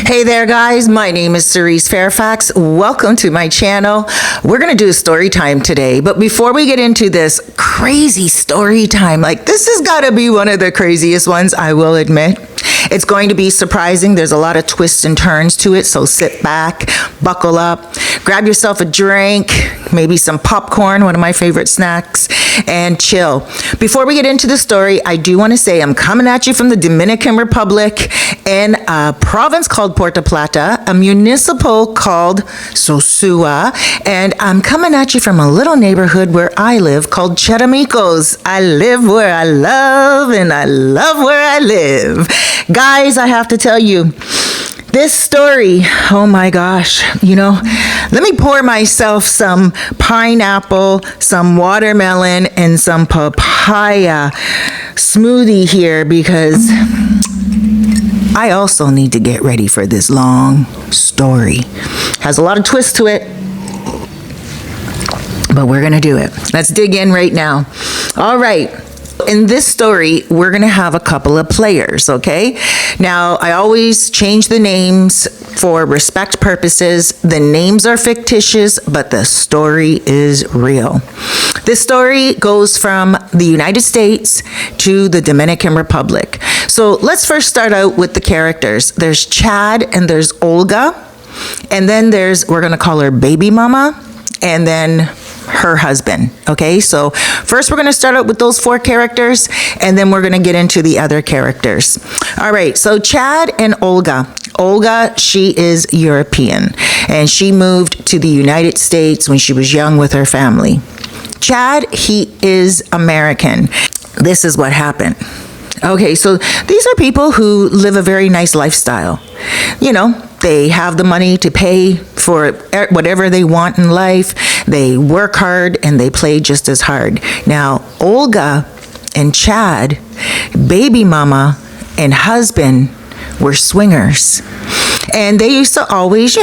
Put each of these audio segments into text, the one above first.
Hey there guys, my name is Cerise Fairfax. Welcome to my channel. We're gonna do a story time today, but before we get into this crazy story time, like this has gotta be one of the craziest ones, I will admit. It's going to be surprising. There's a lot of twists and turns to it, so sit back, buckle up, grab yourself a drink, maybe some popcorn, one of my favorite snacks, and chill. Before we get into the story, I do want to say I'm coming at you from the Dominican Republic in a province called Puerto Plata, a municipal called Sosua, and I'm coming at you from a little neighborhood where I live called Cheramicos. I live where I love, and I love where I live. Guys, I have to tell you, this story, oh my gosh, let me pour myself some pineapple, some watermelon, and some papaya smoothie here because I also need to get ready for this long story. Has a lot of twists to it, but we're gonna do it. Let's dig in right now. All right. In this story, we're going to have a couple of players, okay? Now, I always change the names for respect purposes. The names are fictitious, but the story is real. This story goes from the United States to the Dominican Republic. So let's first start out with the characters. There's Chad and there's Olga. And then we're going to call her Baby Mama, and then her husband. Okay, so first we're going to start out with those four characters, and then we're going to get into the other characters. All right, so Chad and Olga. Olga, she is European, and she moved to the United States when she was young with her family. Chad, he is American. This is what happened. Okay, so these are people who live a very nice lifestyle. They have the money to pay for whatever they want in life. They work hard and they play just as hard. Now, Olga and Chad, baby mama and husband, were swingers. And they used to always,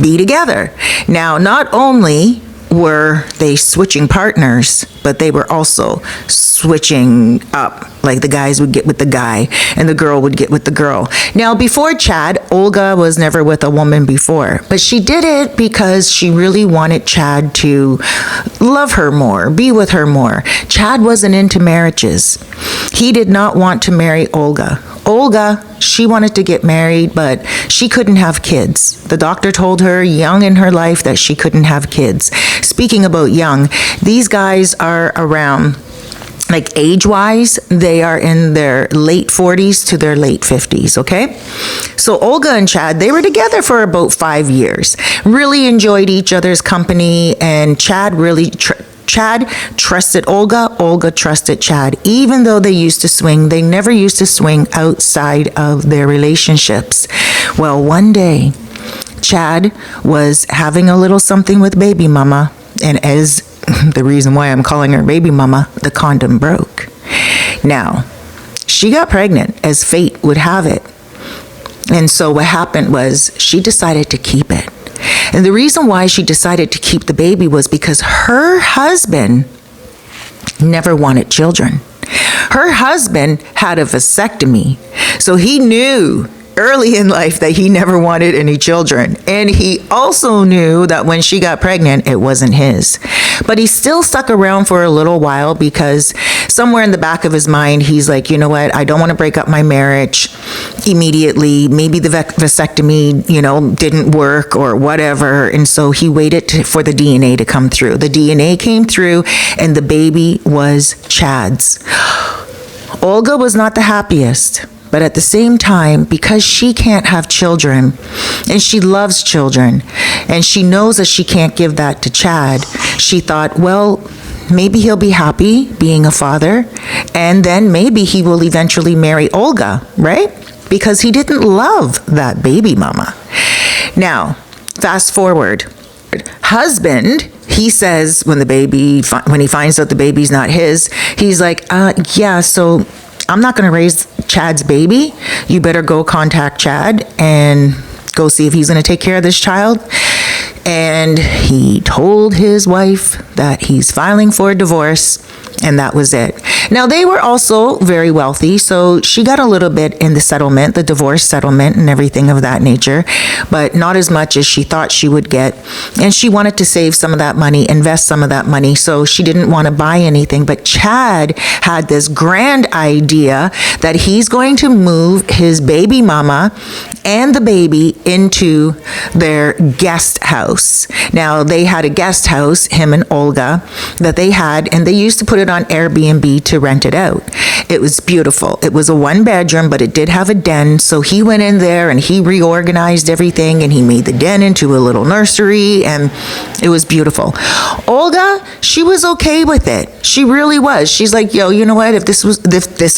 be together. Now, not only were they switching partners, but they were also switching up. Like the guys would get with the guy and the girl would get with the girl. Now, before Chad, Olga was never with a woman before, but she did it because she really wanted Chad to love her more, be with her more. Chad wasn't into marriages. He did not want to marry Olga. Olga, she wanted to get married, but she couldn't have kids. The doctor told her young in her life that she couldn't have kids. Speaking about young, these guys are around, like age-wise, they are in their late 40s to their late 50s, okay? So Olga and Chad, they were together for about 5 years. Really enjoyed each other's company, and Chad trusted Olga, Olga trusted Chad. Even though they used to swing, they never used to swing outside of their relationships. Well, one day, Chad was having a little something with baby mama, and as the reason why I'm calling her baby mama, the condom broke. Now, she got pregnant, as fate would have it. And so what happened was she decided to keep it. And the reason why she decided to keep the baby was because her husband never wanted children. Her husband had a vasectomy, so he knew early in life that he never wanted any children. And he also knew that when she got pregnant, it wasn't his. But he still stuck around for a little while because somewhere in the back of his mind, he's like, you know what, I don't want to break up my marriage immediately. Maybe the vasectomy, didn't work or whatever. And so he waited for the DNA to come through. The DNA came through and the baby was Chad's. Olga was not the happiest. But at the same time, because she can't have children, and she loves children, and she knows that she can't give that to Chad, she thought, well, maybe he'll be happy being a father, and then maybe he will eventually marry Olga, right? Because he didn't love that baby mama. Now, fast forward. Husband, he says when he finds out the baby's not his, he's like, yeah, so I'm not going to raise Chad's baby. You better go contact Chad and go see if he's going to take care of this child. And he told his wife that he's filing for a divorce, and that was it. Now, they were also very wealthy, so she got a little bit in the settlement, the divorce settlement and everything of that nature, but not as much as she thought she would get. And she wanted to save some of that money, invest some of that money, so she didn't want to buy anything. But Chad had this grand idea that he's going to move his baby mama and the baby into their guest house. Now, they had a guest house, him and Olga, that they had, and they used to put it on Airbnb to rent it out. It was beautiful. It was a 1-bedroom, but it did have a den. So he went in there and he reorganized everything, and he made the den into a little nursery, and it was beautiful. Olga, she was okay with it. She really was. She's like, yo, you know what? If this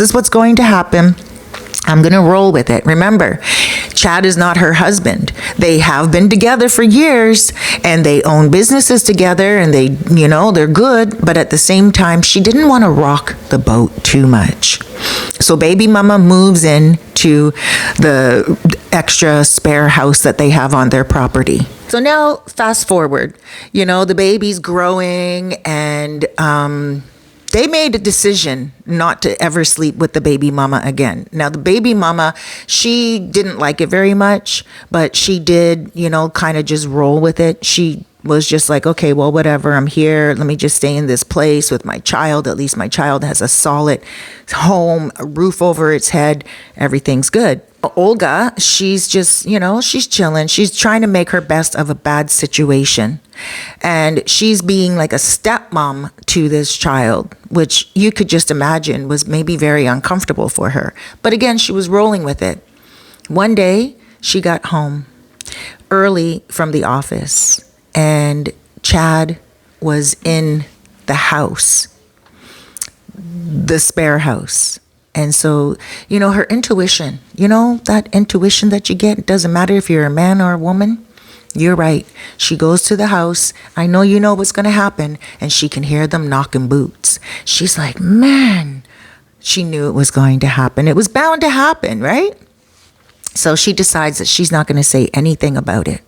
is what's going to happen, I'm going to roll with it. Remember, Chad is not her husband. They have been together for years, and they own businesses together, and they're good. But at the same time, she didn't want to rock the boat too much. So baby mama moves in to the extra spare house that they have on their property. So now fast forward, the baby's growing, and they made a decision not to ever sleep with the baby mama again. Now, the baby mama, she didn't like it very much, but she did, kind of just roll with it. She was just like, okay, well, whatever, I'm here. Let me just stay in this place with my child. At least my child has a solid home, a roof over its head. Everything's good. Olga, she's just, she's chilling. She's trying to make her best of a bad situation. And she's being like a stepmom to this child, which you could just imagine was maybe very uncomfortable for her. But again, she was rolling with it. One day, she got home early from the office, and Chad was in the house, the spare house. And so, her intuition, that intuition that you get, it doesn't matter if you're a man or a woman. You're right. She goes to the house. I know you know what's going to happen. And she can hear them knocking boots. She's like, man, she knew it was going to happen. It was bound to happen, right? So she decides that she's not going to say anything about it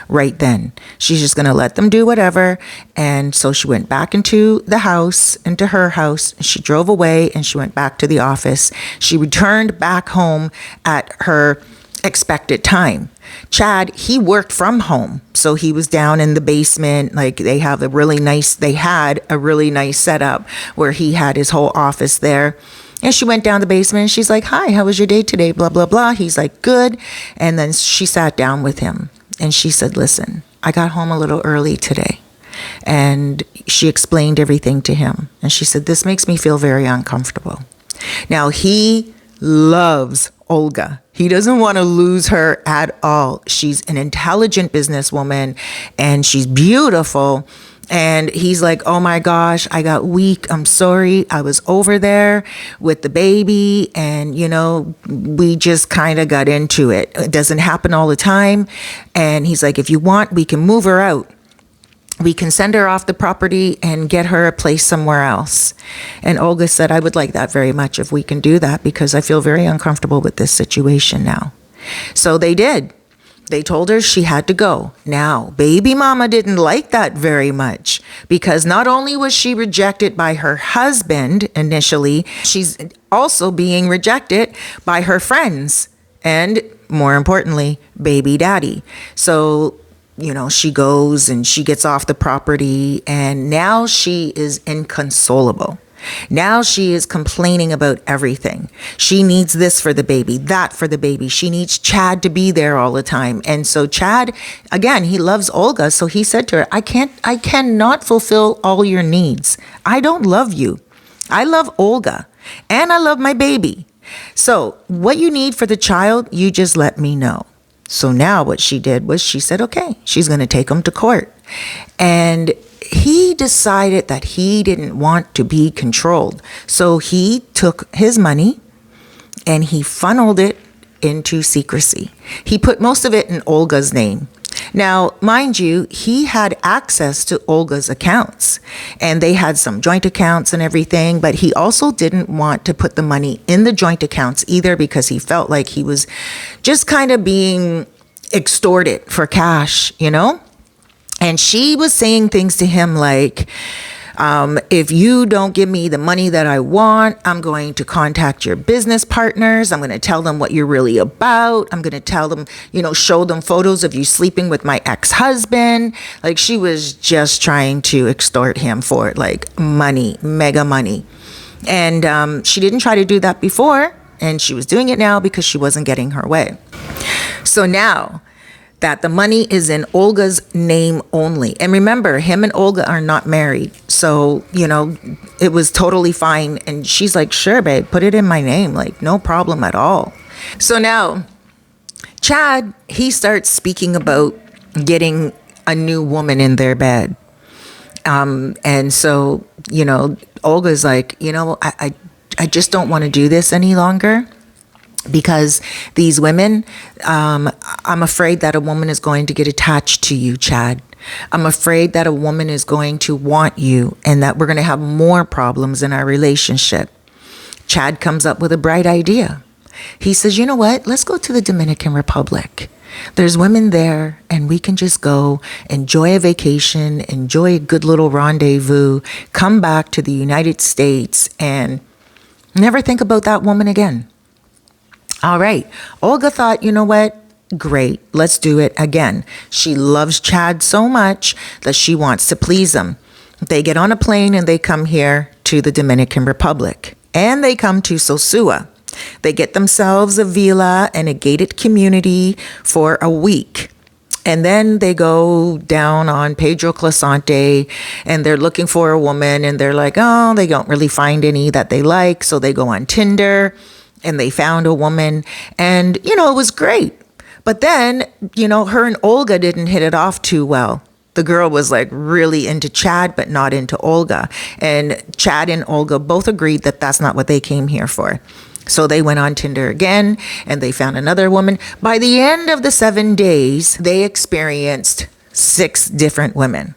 right then. She's just going to let them do whatever. And so she went back into the house, into her house. She drove away and she went back to the office. She returned back home at her expected time. Chad, he worked from home. So he was down in the basement. Like they had a really nice setup where he had his whole office there. And she went down the basement and she's like, hi, how was your day today? Blah, blah, blah. He's like, good. And then she sat down with him and she said, listen, I got home a little early today. And she explained everything to him. And she said, this makes me feel very uncomfortable. Now, he loves Olga. He doesn't want to lose her at all. She's an intelligent businesswoman and she's beautiful. And he's like, oh my gosh, I got weak. I'm sorry. I was over there with the baby and, we just kind of got into it. It doesn't happen all the time. And he's like, if you want, we can move her out. We can send her off the property and get her a place somewhere else. And Olga said, I would like that very much if we can do that because I feel very uncomfortable with this situation now. So they did. They told her she had to go. Now, baby mama didn't like that very much because not only was she rejected by her husband initially, she's also being rejected by her friends and, more importantly, baby daddy. So she goes and she gets off the property and now she is inconsolable. Now she is complaining about everything. She needs this for the baby, that for the baby. She needs Chad to be there all the time. And so Chad, again, he loves Olga. So he said to her, I cannot fulfill all your needs. I don't love you. I love Olga and I love my baby. So what you need for the child, you just let me know. So now what she did was she said, okay, she's going to take him to court. And he decided that he didn't want to be controlled. So he took his money and he funneled it into secrecy. He put most of it in Olga's name. Now, mind you, he had access to Olga's accounts and they had some joint accounts and everything, but he also didn't want to put the money in the joint accounts either because he felt like he was just kind of being extorted for cash, And she was saying things to him like, If you don't give me the money that I want, I'm going to contact your business partners. I'm going to tell them what you're really about. I'm going to tell them, show them photos of you sleeping with my ex-husband. Like, she was just trying to extort him for like money, mega money. And she didn't try to do that before, and she was doing it now because she wasn't getting her way. So now that the money is in Olga's name only, and remember, him and Olga are not married, so it was totally fine. And she's like, sure babe, put it in my name, like no problem at all. So now Chad, he starts speaking about getting a new woman in their bed. And so, Olga's like, I just don't want to do this any longer, because these women, I'm afraid that a woman is going to get attached to you, Chad. I'm afraid that a woman is going to want you, and that we're going to have more problems in our relationship. Chad comes up with a bright idea. He says, you know what? Let's go to the Dominican Republic. There's women there, and we can just go enjoy a vacation, enjoy a good little rendezvous, come back to the United States, and never think about that woman again. All right. Olga thought, you know what? Great. Let's do it again. She loves Chad so much that she wants to please him. They get on a plane and they come here to the Dominican Republic, and they come to Sosua. They get themselves a villa and a gated community for a week. And then they go down on Pedro Clasante, and they're looking for a woman, and they're like, oh, they don't really find any that they like. So they go on Tinder, and they found a woman, and, it was great. But then, her and Olga didn't hit it off too well. The girl was like really into Chad, but not into Olga. And Chad and Olga both agreed that that's not what they came here for. So they went on Tinder again, and they found another woman. By the end of the 7 days, they experienced 6 different women.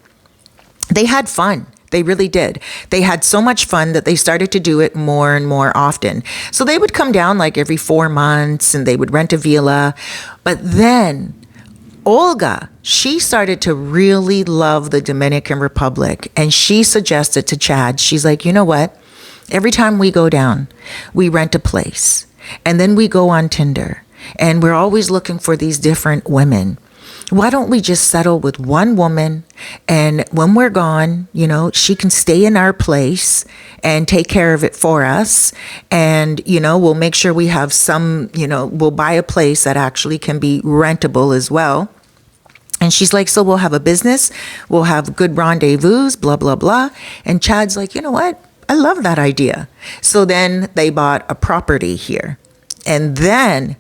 They had fun. They really did. They had so much fun that they started to do it more and more often. So they would come down like every 4 months, and they would rent a villa. But then Olga, she started to really love the Dominican Republic, and she suggested to Chad, she's like, you know what? Every time we go down, we rent a place, and then we go on Tinder, and we're always looking for these different women. Why don't we just settle with one woman, and when we're gone, she can stay in our place and take care of it for us. And, we'll make sure we have some, we'll buy a place that actually can be rentable as well. And she's like, so we'll have a business, we'll have good rendezvous, blah, blah, blah. And Chad's like, you know what? I love that idea. So then they bought a property here. And then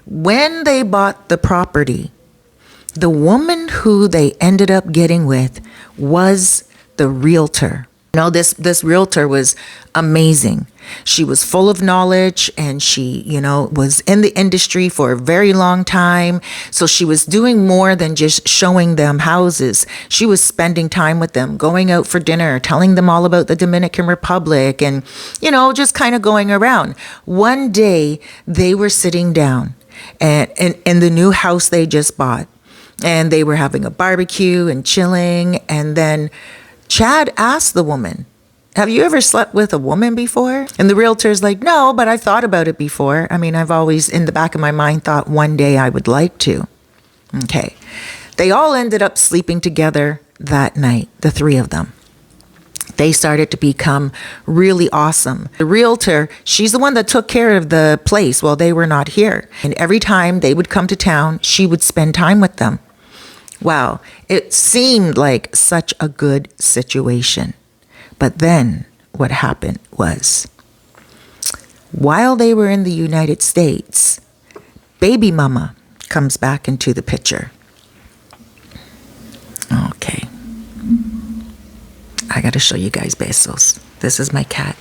when they bought the property, the woman who they ended up getting with was the realtor. This realtor was amazing. She was full of knowledge, and she, was in the industry for a very long time. So she was doing more than just showing them houses. She was spending time with them, going out for dinner, telling them all about the Dominican Republic, and, just kind of going around. One day they were sitting down and in the new house they just bought, and they were having a barbecue and chilling. And then Chad asked the woman, have you ever slept with a woman before? And the realtor's like, no, but I've thought about it before. I mean, I've always, in the back of my mind, thought one day I would like to. Okay. They all ended up sleeping together that night, the 3 of them. They started to become really awesome. The realtor, she's the one that took care of the place while they were not here. And every time they would come to town, she would spend time with them. Wow, it seemed like such a good situation. But then what happened was, while they were in the United States, baby mama comes back into the picture. Okay. I got to show you guys Besos. This is my cat.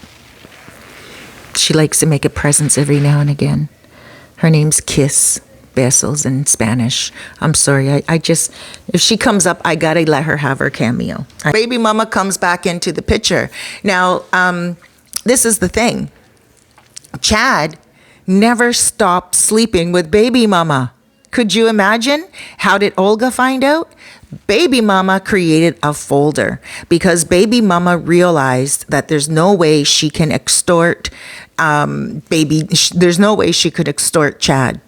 She likes to make a presence every now and again. Her name's Kiss. Besos in Spanish. I'm sorry. I just, if she comes up, I gotta let her have her cameo. Baby mama comes back into the picture. Now, this is the thing. Chad never stopped sleeping with baby mama. Could you imagine? How did Olga find out? Baby mama created a folder because baby mama realized that there's no way she can extort there's no way she could extort Chad.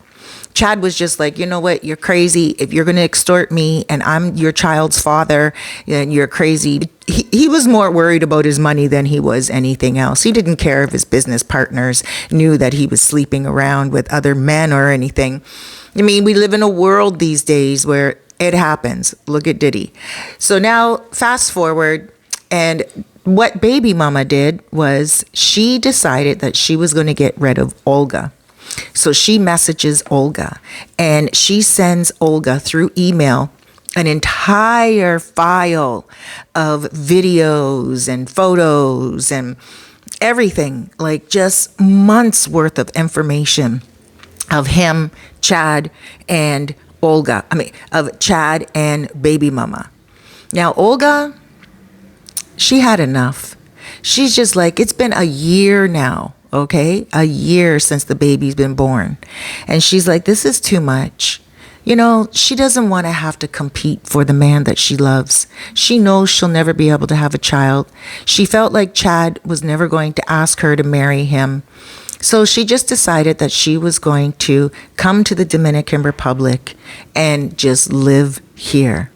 Chad was just like, you know what, you're crazy. If you're going to extort me and I'm your child's father, then you're crazy. He was more worried about his money than he was anything else. He didn't care if his business partners knew that he was sleeping around with other men or anything. I mean, we live in a world these days where it happens. Look at Diddy. So now fast forward, and what baby mama did was she decided that she was going to get rid of Olga. So she messages Olga and she sends Olga through email an entire file of videos and photos and everything, like just months worth of information of him, Chad, and Olga. Of Chad and baby mama. Now, Olga, she had enough. She's just like, it's been a year now, okay? A year since the baby's been born. And she's like, this is too much. You know, she doesn't want to have to compete for the man that she loves. She knows she'll never be able to have a child. She felt like Chad was never going to ask her to marry him. So she just decided that she was going to come to the Dominican Republic and just live here.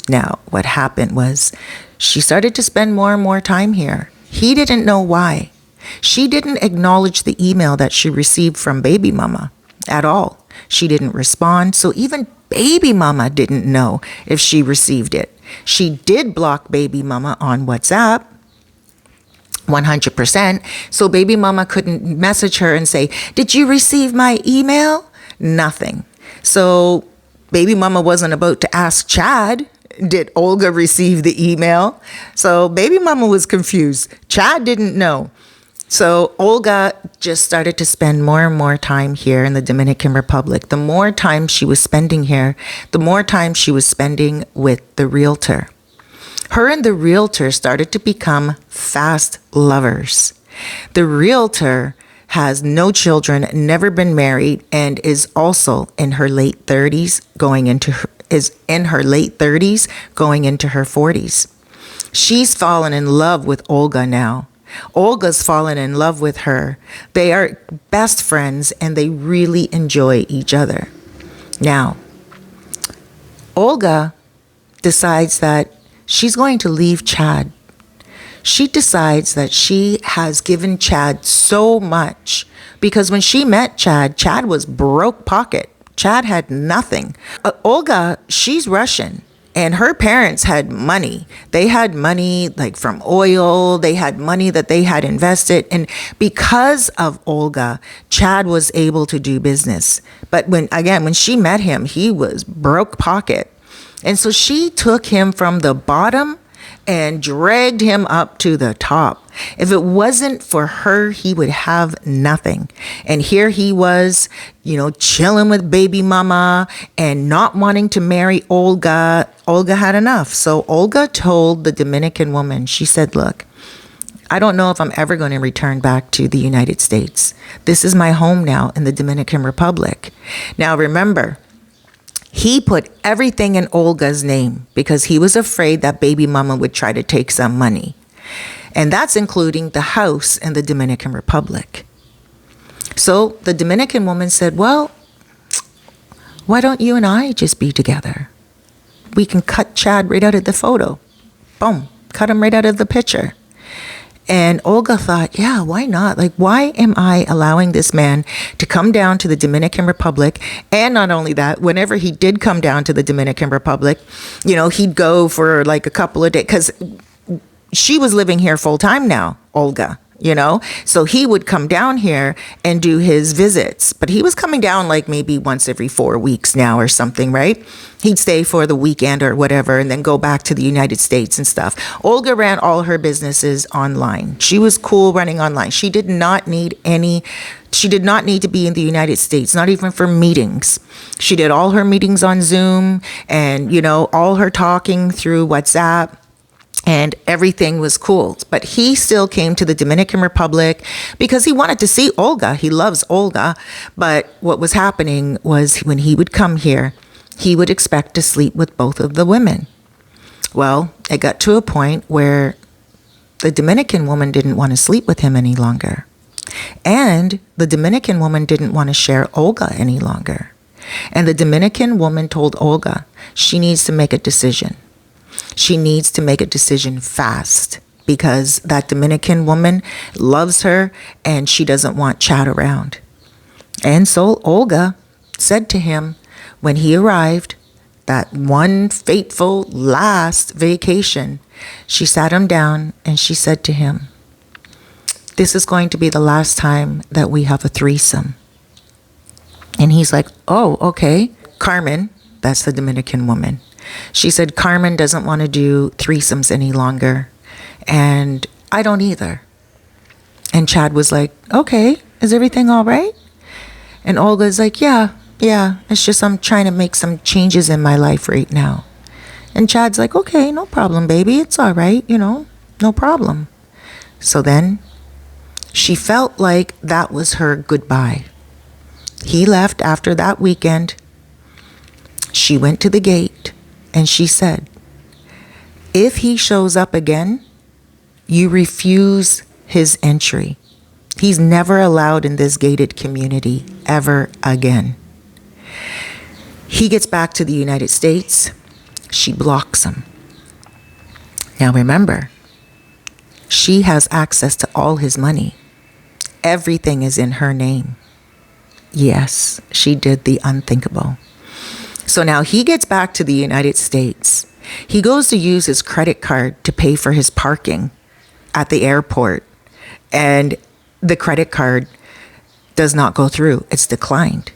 Now, what happened was she started to spend more and more time here. He didn't know why. She didn't acknowledge the email that she received from baby mama at all. She didn't respond. So even baby mama didn't know if she received it. She did block baby mama on WhatsApp. 100%. So baby mama couldn't message her and say, did you receive my email? Nothing. So baby mama wasn't about to ask Chad, did Olga receive the email? So baby mama was confused. Chad didn't know. So Olga just started to spend more and more time here in the Dominican Republic. The more time she was spending here, the more time she was spending with the realtor. Her and the realtor started to become fast lovers. The realtor has no children, never been married, and is also in her late 30s, going into her 40s. She's fallen in love with Olga now. Olga's fallen in love with her. They are best friends and they really enjoy each other. Now, Olga decides that she's going to leave Chad. She decides that she has given Chad so much because when she met Chad, Chad was broke pocket. Chad had nothing. Olga, she's Russian. And her parents had money. They had money like from oil. They had money that they had invested. And because of Olga, Chad was able to do business. But when she met him, he was broke pocket. And so she took him from the bottom and dragged him up to the top. If it wasn't for her, he would have nothing. And here he was, chilling with baby mama and not wanting to marry Olga. Olga had enough. So Olga told the Dominican woman, she said, look, I don't know if I'm ever going to return back to the United States. This is my home now in the Dominican Republic. Now remember, he put everything in Olga's name because he was afraid that baby mama would try to take some money. And that's including the house in the Dominican Republic. So the Dominican woman said, well, why don't you and I just be together? We can cut Chad right out of the photo. Boom, cut him right out of the picture. And Olga thought, yeah, why not? Like, why am I allowing this man to come down to the Dominican Republic? And not only that, whenever he did come down to the Dominican Republic, he'd go for like a couple of days because she was living here full time now, Olga. So he would come down here and do his visits, but he was coming down like maybe once every 4 weeks now or something, right? He'd stay for the weekend or whatever and then go back to the United States and stuff. Olga ran all her businesses online. She was cool running online. She did not need to be in the United States, not even for meetings. She did all her meetings on Zoom and, all her talking through WhatsApp. and everything was cool. But he still came to the Dominican Republic because he wanted to see Olga. He loves Olga. But what was happening was when he would come here, he would expect to sleep with both of the women. Well, it got to a point where the Dominican woman didn't want to sleep with him any longer. And the Dominican woman didn't want to share Olga any longer. And the Dominican woman told Olga she needs to make a decision. She needs to make a decision fast because that Dominican woman loves her and she doesn't want Chad around. And so Olga said to him when he arrived, that one fateful last vacation, she sat him down and she said to him, "This is going to be the last time that we have a threesome." And he's like, "Oh, okay." Carmen, that's the Dominican woman, she said, "Carmen doesn't want to do threesomes any longer. And I don't either." And Chad was like, "Okay, is everything all right?" And Olga's like, yeah, it's just I'm trying to make some changes in my life right now." And Chad's like, "Okay, no problem, baby. It's all right, no problem." So then she felt like that was her goodbye. He left after that weekend. She went to the gate and she said, "If he shows up again, you refuse his entry. He's never allowed in this gated community ever again." He gets back to the United States. She blocks him. Now remember, she has access to all his money. Everything is in her name. Yes, she did the unthinkable. So now he gets back to the United States. He goes to use his credit card to pay for his parking at the airport. And the credit card does not go through. It's declined.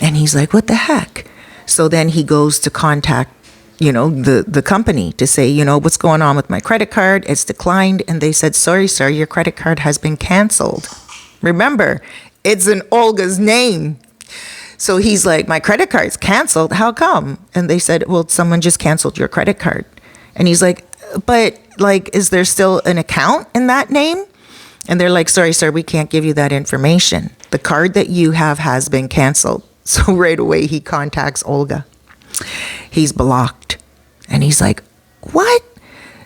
And he's like, "What the heck?" So then he goes to contact, the company to say, "What's going on with my credit card? It's declined." And they said, "Sorry, sir, your credit card has been canceled." Remember, it's in Olga's name. So he's like, "My credit card's canceled. How come?" And they said, "Well, someone just canceled your credit card." And he's like, "But is there still an account in that name?" And they're like, "Sorry, sir, we can't give you that information. The card that you have has been canceled." So right away, he contacts Olga. He's blocked. And he's like, "What?"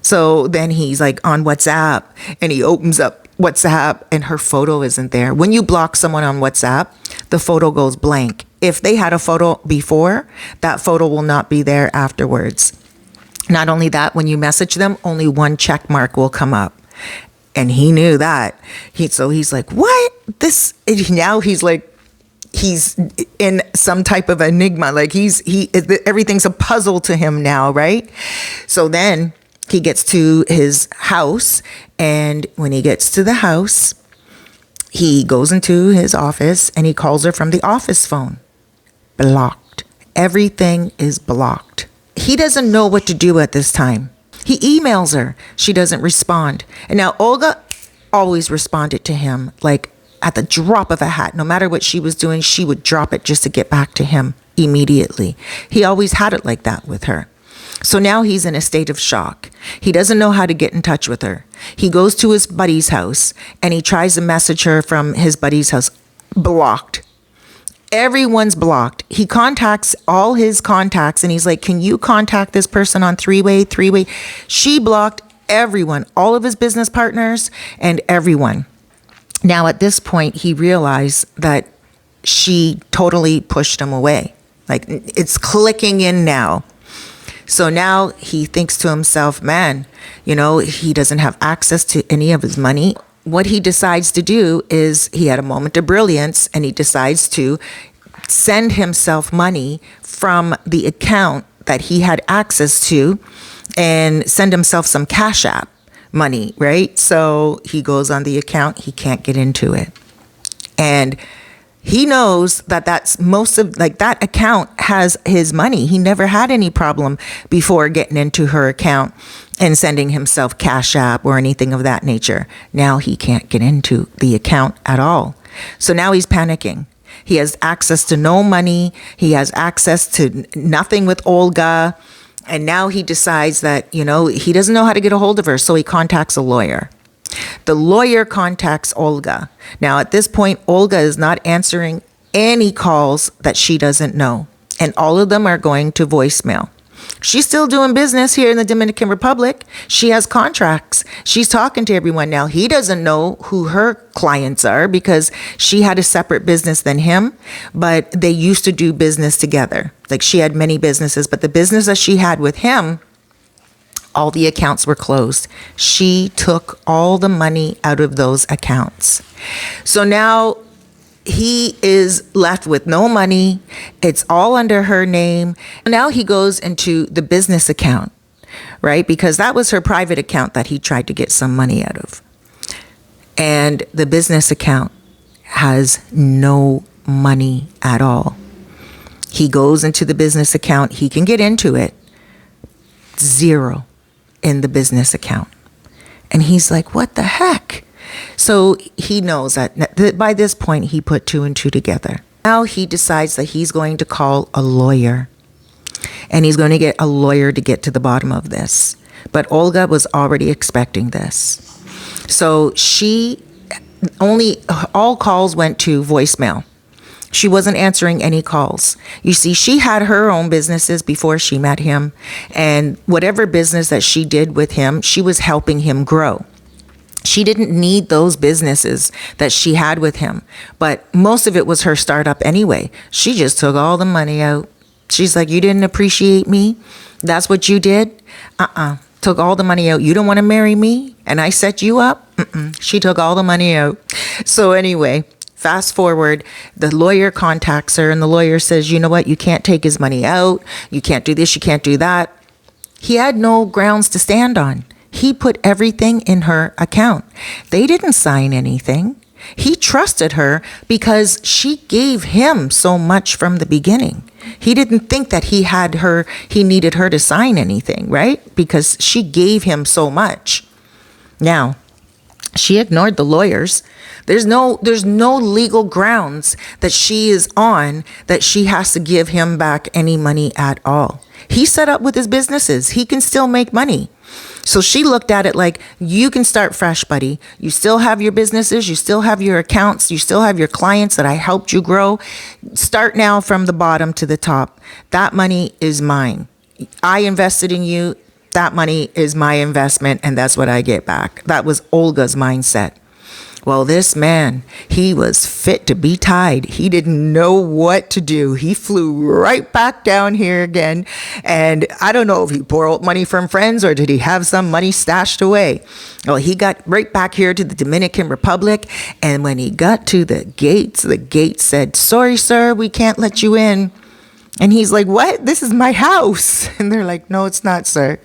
So then he's like on WhatsApp and he opens up WhatsApp and her photo isn't there. When you block someone on WhatsApp, the photo goes blank. If they had a photo before, that photo will not be there afterwards. Not only that, when you message them, only one check mark will come up. And he knew that. So he's like, "What? Now he's like, he's in some type of enigma. Like everything's a puzzle to him now, right? So then he gets to his house, and when he gets to the house, he goes into his office and he calls her from the office phone. Blocked. Everything is blocked. He doesn't know what to do at this time. He emails her. She doesn't respond. And now Olga always responded to him like at the drop of a hat. No matter what she was doing, she would drop it just to get back to him immediately. He always had it like that with her. So now he's in a state of shock. He doesn't know how to get in touch with her. He goes to his buddy's house and he tries to message her from his buddy's house. Blocked. Everyone's blocked. He contacts all his contacts and he's like, "Can you contact this person on three-way? She blocked everyone, all of his business partners and everyone. Now at this point, he realized that she totally pushed him away. Like it's clicking in now. So now he thinks to himself, man, he doesn't have access to any of his money. What he decides to do is he had a moment of brilliance and he decides to send himself money from the account that he had access to and send himself some Cash App money, right? So he goes on the account, he can't get into it. And he knows that that's most of that account has his money. He never had any problem before getting into her account and sending himself Cash App or anything of that nature. Now he can't get into the account at all. So now he's panicking. He has access to no money. He has access to nothing with Olga. And now he decides that, he doesn't know how to get a hold of her, so he contacts a lawyer. The lawyer contacts Olga. Now, at this point, Olga is not answering any calls that she doesn't know, and all of them are going to voicemail. She's still doing business here in the Dominican Republic. She has contracts. She's talking to everyone now. He doesn't know who her clients are because she had a separate business than him, but they used to do business together. Like, she had many businesses, but the business that she had with him, all the accounts were closed. She took all the money out of those accounts. So now he is left with no money. It's all under her name. Now he goes into the business account, right? Because that was her private account that he tried to get some money out of. And the business account has no money at all. He goes into the business account. He can get into it. Zero in the business account. And he's like, what the heck? So he knows that by this point, he put two and two together. Now he decides that he's going to call a lawyer. And he's going to get a lawyer to get to the bottom of this. But Olga was already expecting this. So all calls went to voicemail. She wasn't answering any calls. You see, she had her own businesses before she met him. And whatever business that she did with him, she was helping him grow. She didn't need those businesses that she had with him, but most of it was her startup anyway. She just took all the money out. She's like, you didn't appreciate me? That's what you did? Took all the money out. You don't want to marry me? And I set you up? She took all the money out. So anyway, fast forward, the lawyer contacts her and the lawyer says, you know what? You can't take his money out. You can't do this. You can't do that. He had no grounds to stand on. He put everything in her account. They didn't sign anything. He trusted her because she gave him so much from the beginning. He didn't think that he needed her to sign anything, right? Because she gave him so much. Now, she ignored the lawyers. There's no legal grounds that she is on that she has to give him back any money at all. He set up with his businesses. He can still make money. So she looked at it like, you can start fresh, buddy. You still have your businesses. You still have your accounts. You still have your clients that I helped you grow. Start now from the bottom to the top. That money is mine. I invested in you. That money is my investment, and that's what I get back. That was Olga's mindset. Well, this man, he was fit to be tied. He didn't know what to do. He flew right back down here again. And I don't know if he borrowed money from friends or did he have some money stashed away. Well, he got right back here to the Dominican Republic. And when he got to the gate said, sorry, sir, we can't let you in. And he's like, what? This is my house. And they're like, no, it's not, sir.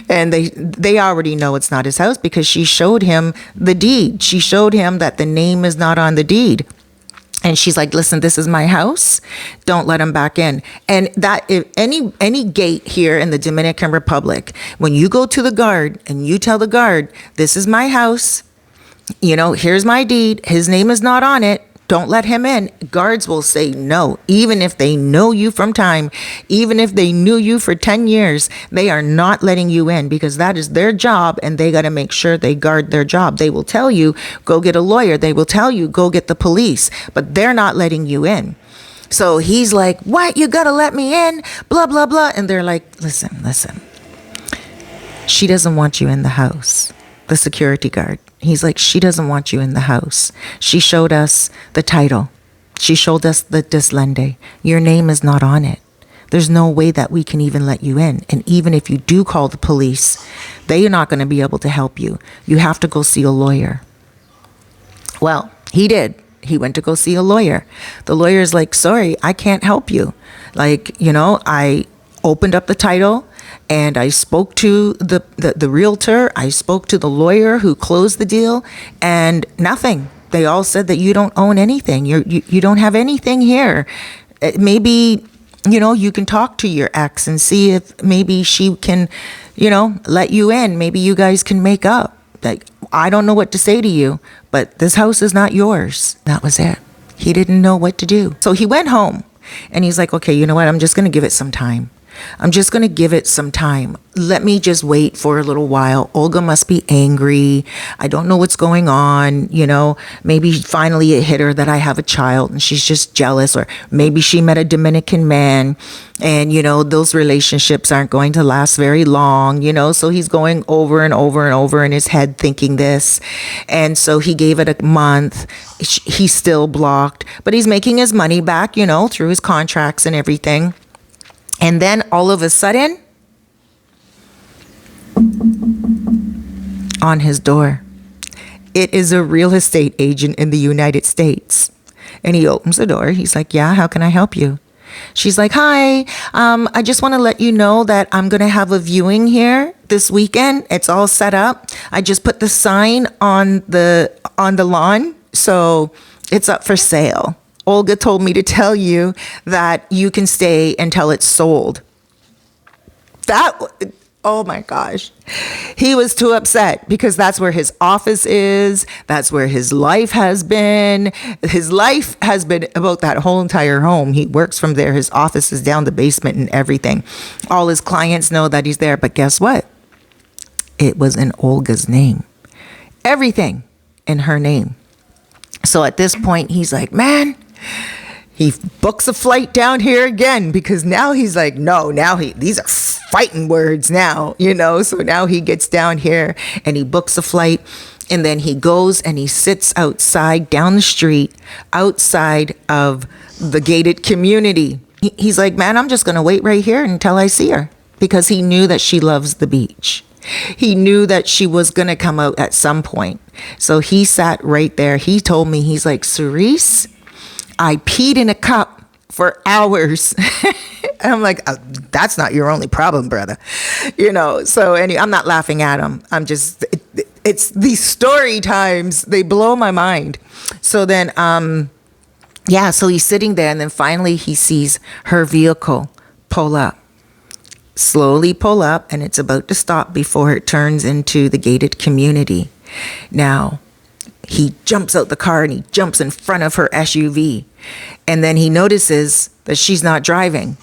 And they already know it's not his house because she showed him the deed. She showed him that the name is not on the deed. And she's like, listen, this is my house. Don't let him back in. And that if any gate here in the Dominican Republic, when you go to the guard and you tell the guard, this is my house, here's my deed. His name is not on it. Don't let him in. Guards will say no, even if they know you from time, even if they knew you for 10 years, they are not letting you in because that is their job and they got to make sure they guard their job. They will tell you, go get a lawyer. They will tell you, go get the police, but they're not letting you in. So he's like, what? You got to let me in, blah, blah, blah. And they're like, listen, she doesn't want you in the house. The security guard. He's like, she doesn't want you in the house. She showed us the title. She showed us the deslende. Your name is not on it. There's no way that we can even let you in. And even if you do call the police, they are not going to be able to help you. You have to go see a lawyer. Well, he did. He went to go see a lawyer. The lawyer's like, sorry, I can't help you. I opened up the title. And I spoke to the realtor. I spoke to the lawyer who closed the deal, and nothing. They all said that you don't own anything. You don't have anything here. Maybe, you can talk to your ex and see if maybe she can, let you in. Maybe you guys can make up. Like, I don't know what to say to you, but this house is not yours. That was it. He didn't know what to do. So he went home, and he's like, okay, you know what? I'm just going to give it some time. I'm just going to give it some time. Let me just wait for a little while. Olga must be angry. I don't know what's going on. Maybe finally it hit her that I have a child and she's just jealous, or maybe she met a Dominican man and, those relationships aren't going to last very long, so he's going over and over and over in his head thinking this. And so he gave it a month. He's still blocked, but he's making his money back, through his contracts and everything. And then all of a sudden, on his door, it is a real estate agent in the United States. And he opens the door. He's like, yeah, how can I help you? She's like, hi, I just want to let you know that I'm going to have a viewing here this weekend. It's all set up. I just put the sign on the lawn, so it's up for sale. Olga told me to tell you that you can stay until it's sold. Oh my gosh. He was too upset because that's where his office is. That's where his life has been. His life has been about that whole entire home. He works from there. His office is down the basement and everything. All his clients know that he's there. But guess what? It was in Olga's name. Everything in her name. So at this point, he's like, man, he books a flight down here again, because now he's like, no, these are fighting words now, so now he gets down here and he books a flight, and then he goes and he sits outside down the street outside of the gated community. He's like, man, I'm just going to wait right here until I see her, because he knew that she loves the beach. He knew that she was going to come out at some point. So he sat right there. He told me, he's like, Cerise, I peed in a cup for hours. And I'm like, that's not your only problem, brother. So anyway, I'm not laughing at him. I'm just, it's these story times. They blow my mind. So then, so he's sitting there, and then finally he sees her vehicle slowly pull up, and it's about to stop before it turns into the gated community. Now, he jumps out the car and he jumps in front of her SUV. And then he notices that she's not driving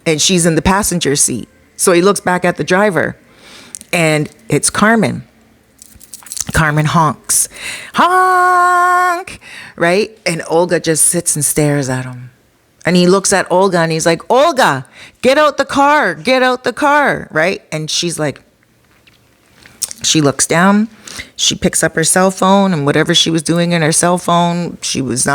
and she's in the passenger seat. So he looks back at the driver, and it's Carmen. Carmen honks. Honk! Right? And Olga just sits and stares at him. And he looks at Olga and he's like, Olga, get out the car, right? And she's like, she looks down, she picks up her cell phone, and whatever she was doing in her cell phone, she was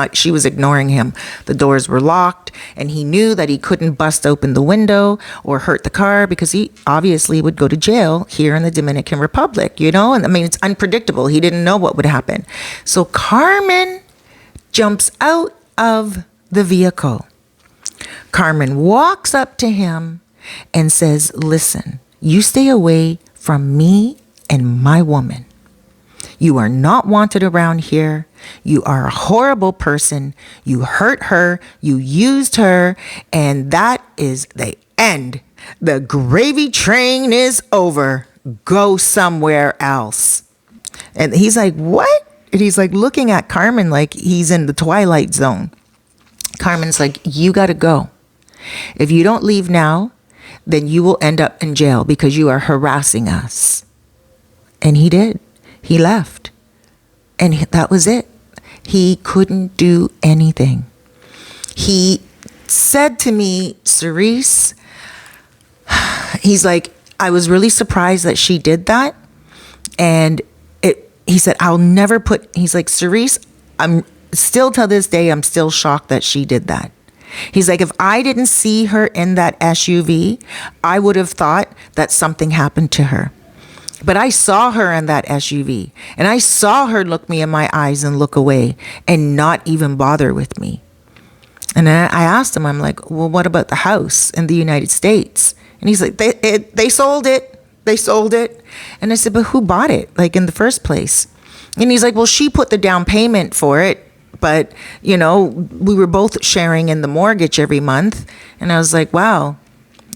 ignoring him. The doors were locked, and he knew that he couldn't bust open the window or hurt the car, because he obviously would go to jail here in the Dominican Republic, and I mean, it's unpredictable. He didn't know what would happen. So Carmen jumps out of the vehicle. Carmen walks up to him and says, listen, you stay away from me and my woman. You are not wanted around here. You are a horrible person. You hurt her. You used her. And that is the end. The gravy train is over. Go somewhere else. And he's like, what? And he's like looking at Carmen like he's in the Twilight Zone. Carmen's like, you got to go. If you don't leave now, then you will end up in jail because you are harassing us. And he did. He left. And that was it. He couldn't do anything. He said to me, Cerise, he's like, I was really surprised that she did that. And he said, he's like, Cerise, I'm still to this day, I'm still shocked that she did that. He's like, if I didn't see her in that SUV, I would have thought that something happened to her. But I saw her in that SUV, and I saw her look me in my eyes and look away and not even bother with me. And then I asked him, I'm like, well, what about the house in the United States? And he's like, they sold it. They sold it. And I said, but who bought it, like, in the first place? And he's like, well, she put the down payment for it. But, we were both sharing in the mortgage every month. And I was like, wow.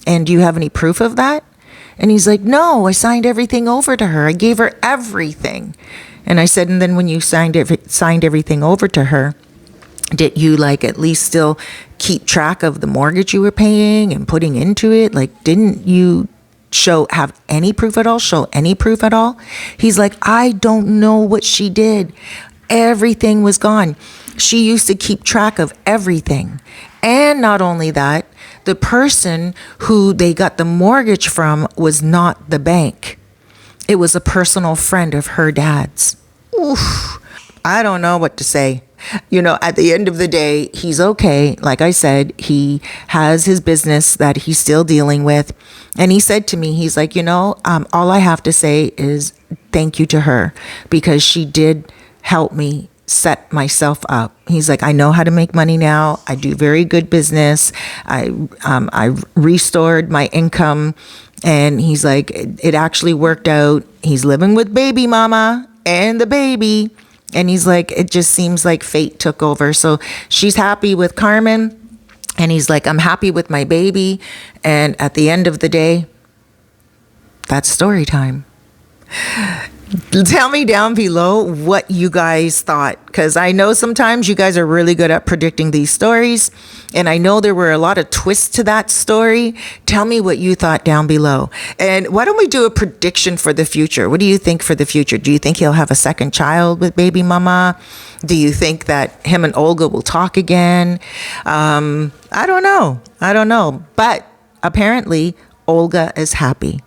And do you have any proof of that? And he's like, no, I signed everything over to her. I gave her everything. And I said, and then when you signed everything over to her, Did you like at least still keep track of the mortgage you were paying and putting into it? Like, didn't you have any proof at all? Show any proof at all? He's like, I don't know what she did. Everything was gone. She used to keep track of everything. And not only that, the person who they got the mortgage from was not the bank. It was a personal friend of her dad's. Oof. I don't know what to say. At the end of the day, he's okay. Like I said, he has his business that he's still dealing with. And he said to me, he's like, all I have to say is thank you to her, because she did help me set myself up. He's like, I know how to make money now. I do very good business. I restored my income. And he's like, it actually worked out. He's living with baby mama and the baby. And he's like, it just seems like fate took over. So she's happy with Carmen. And he's like, I'm happy with my baby. And at the end of the day, that's story time. Tell me down below what you guys thought, because I know sometimes you guys are really good at predicting these stories, and I know there were a lot of twists to that story. Tell me what you thought down below. And why don't we do a prediction for the future? What do you think for the future? Do you think he'll have a second child with baby mama? Do you think that him and Olga will talk again? I don't know. But apparently Olga is happy,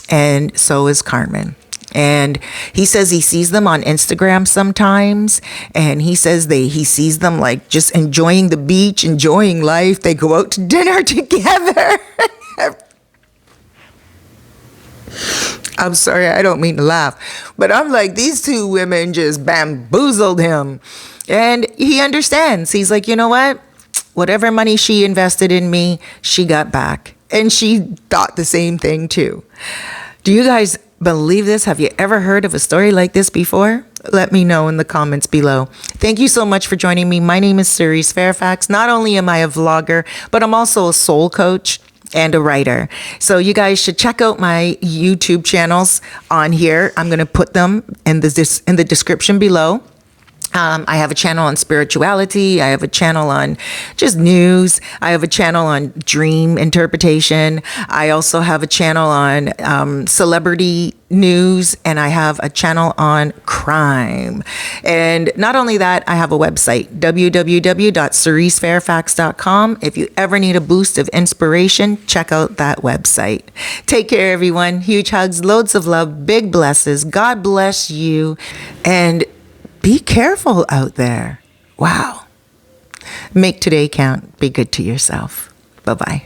and so is Carmen. And he says he sees them on Instagram sometimes. And he says he sees them like just enjoying the beach, enjoying life. They go out to dinner together. I'm sorry, I don't mean to laugh. But I'm like, these two women just bamboozled him. And he understands. He's like, you know what? Whatever money she invested in me, she got back. And she thought the same thing too. Do you guys believe this? Have you ever heard of a story like this before? Let me know in the comments below. Thank you so much for joining me. My name is Cerise Fairfax. Not only am I a vlogger, but I'm also a soul coach and a writer. So you guys should check out my YouTube channels on here. I'm going to put them in the description below. I have a channel on spirituality. I have a channel on just news. I have a channel on dream interpretation. I also have a channel on celebrity news, and I have a channel on crime. And not only that, I have a website, www.cerisefairfax.com. If you ever need a boost of inspiration, check out that website. Take care, everyone. Huge hugs, loads of love, big blesses. God bless you. And be careful out there. Wow. Make today count. Be good to yourself. Bye-bye.